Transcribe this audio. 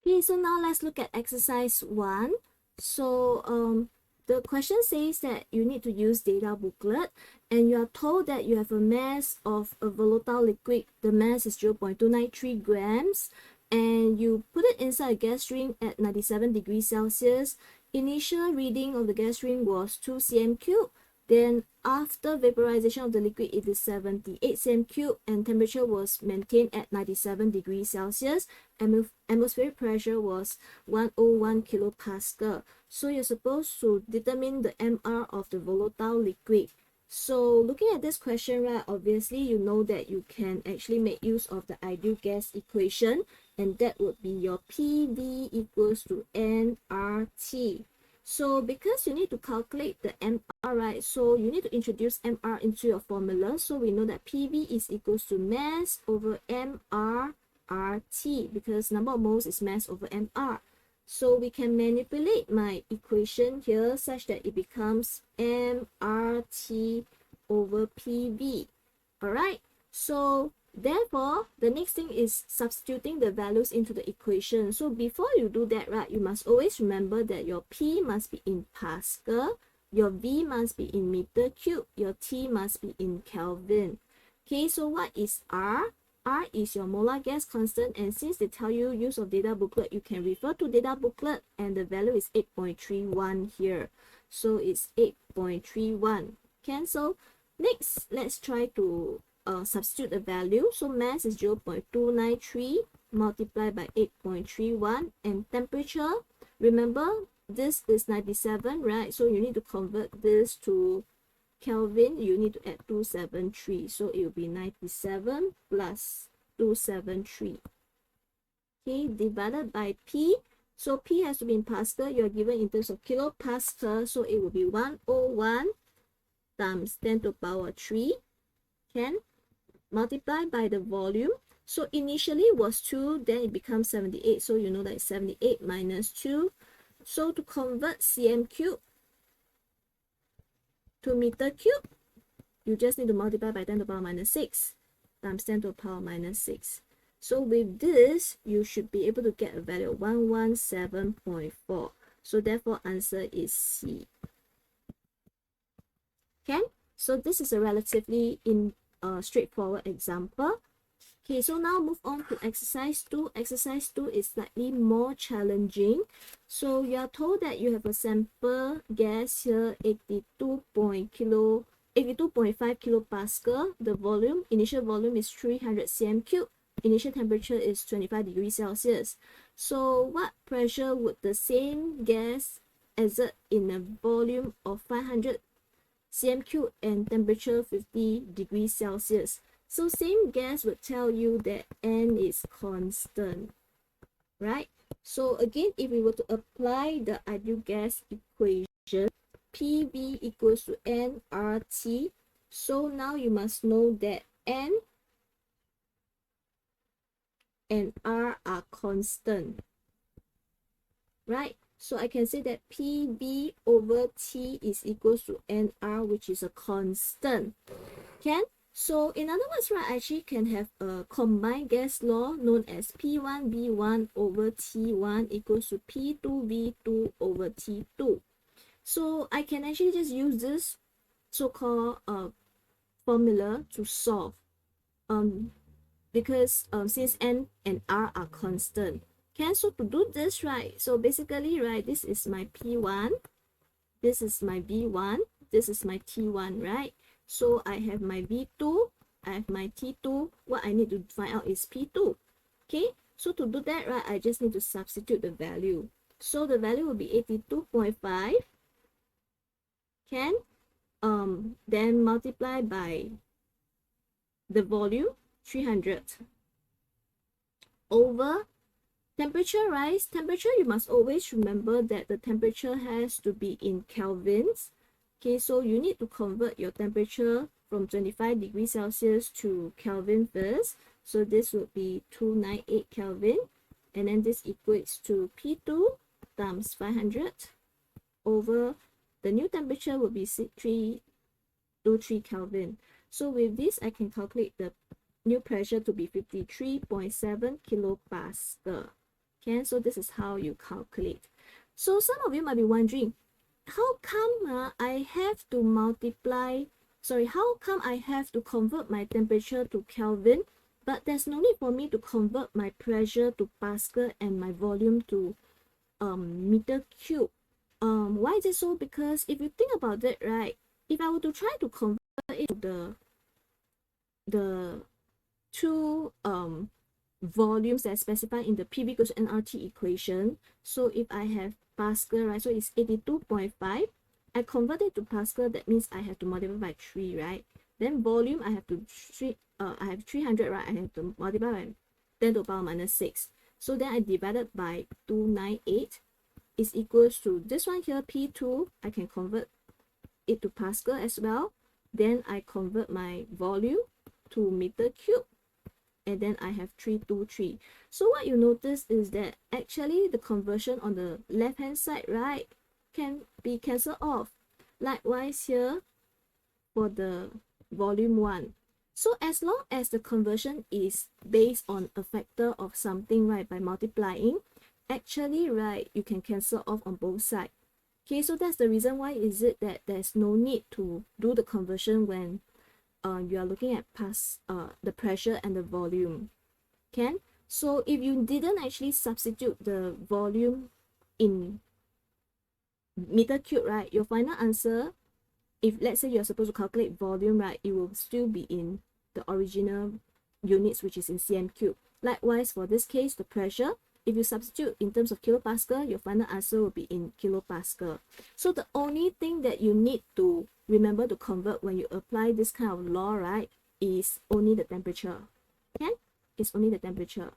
Okay, so now let's look at exercise 1. So the question says that you need to use data booklet and you are told that you have a mass of a volatile liquid. The mass is 0.293 grams and you put it inside a gas string at 97 degrees Celsius. Initial reading of the gas string was 2 cm cube. Then after vaporization of the liquid, it is 78 cm cube and temperature was maintained at 97 degrees Celsius. Atmospheric pressure was 101 kilopascal. So you're supposed to determine the MR of the volatile liquid. So looking at this question, right, obviously you know that you can actually make use of the ideal gas equation, and that would be your PV equals to nRT. So because you need to calculate the MR, right, so you need to introduce MR into your formula. So we know that PV is equals to mass over MR RT, because number of moles is mass over MR. So we can manipulate my equation here such that it becomes MRT over PV. Alright, so therefore, the next thing is substituting the values into the equation. So before you do that, right, you must always remember that your P must be in Pascal, your V must be in meter cube, your T must be in Kelvin. Okay, so what is R? R is your molar gas constant, and since they tell you use of data booklet, you can refer to data booklet, and the value is 8.31 here. So it's 8.31. Cancel. Next, let's try to substitute the value. So mass is 0.293 multiplied by 8.31, and temperature, remember this is 97, right? So you need to convert this to Kelvin. You need to add 273, so it will be 97 plus 273. Okay, divided by P. So P has to be in Pascal. You are given in terms of kilopascal, so it will be 101 times 10 to the power 3. Can multiply by the volume. So initially was 2, then it becomes 78. So you know that it's 78 minus 2. So to convert cm cube to meter cube, you just need to multiply by 10 to the power minus 6 times 10 to the power minus 6. So with this, you should be able to get a value of 117.4. So therefore, answer is C. Okay, so this is a relatively straightforward example. Okay, so now move on to exercise 2. Exercise 2 is slightly more challenging. So you are told that you have a sample gas here, 82.5 kilopascal. The volume, initial volume is 300 cm cube. Initial temperature is 25 degrees Celsius. So what pressure would the same gas exert in a volume of 500 cm cube and temperature 50 degrees Celsius? So same gas would tell you that N is constant, right? So again, if we were to apply the ideal gas equation, PV equals to nRT. So now you must know that N and R are constant, right? So I can say that PV over T is equals to nR, which is a constant. Can? So in other words, right, I actually can have a combined gas law known as P1V1 over T1 equals to P2V2 over T2. So I can actually just use this so-called formula to solve, because since N and R are constant. Okay, so to do this, right, so basically, right, this is my P1, this is my V1, this is my T1, right? So I have my V2, I have my T2. What I need to find out is P2. Okay, so to do that, right, I just need to substitute the value. So the value will be 82.5. Can then multiply by the volume 300 over temperature, right? Temperature, you must always remember that the temperature has to be in kelvins. Okay, so you need to convert your temperature from 25 degrees Celsius to Kelvin first. So this would be 298 Kelvin. And then this equates to P2 times 500 over the new temperature will be 323 Kelvin. So with this, I can calculate the new pressure to be 53.7 kilopascal. Okay, so this is how you calculate. So some of you might be wondering, how come I have to how come I have to convert my temperature to Kelvin, but there's no need for me to convert my pressure to Pascal and my volume to meter cube? Why is it so? Because if you think about it, right, if I were to try to convert it to the two volumes that are specified in the PV equals nRT equation. So if I have Pascal, right, so it's 82.5. I convert it to Pascal, that means I have to multiply by 3, right? Then volume, I have 300, right? I have to multiply by 10 to the power minus 6. So then I divided by 298 is equals to this one here, P2. I can convert it to Pascal as well. Then I convert my volume to meter cube, and then I have 323. So what you notice is that actually the conversion on the left hand side, right, can be cancelled off. Likewise here for the volume 1. So as long as the conversion is based on a factor of something, right, by multiplying, actually, right, you can cancel off on both sides. Okay, so that's the reason why is it that there's no need to do the conversion when you are looking at the pressure and the volume. Can? So if you didn't actually substitute the volume in meter cube, right, your final answer, if let's say you're supposed to calculate volume, right, it will still be in the original units, which is in cm cube. Likewise, for this case, the pressure, if you substitute in terms of kilopascal, your final answer will be in kilopascal. So the only thing that you need to remember to convert when you apply this kind of law, right, is only the temperature. Okay? It's only the temperature.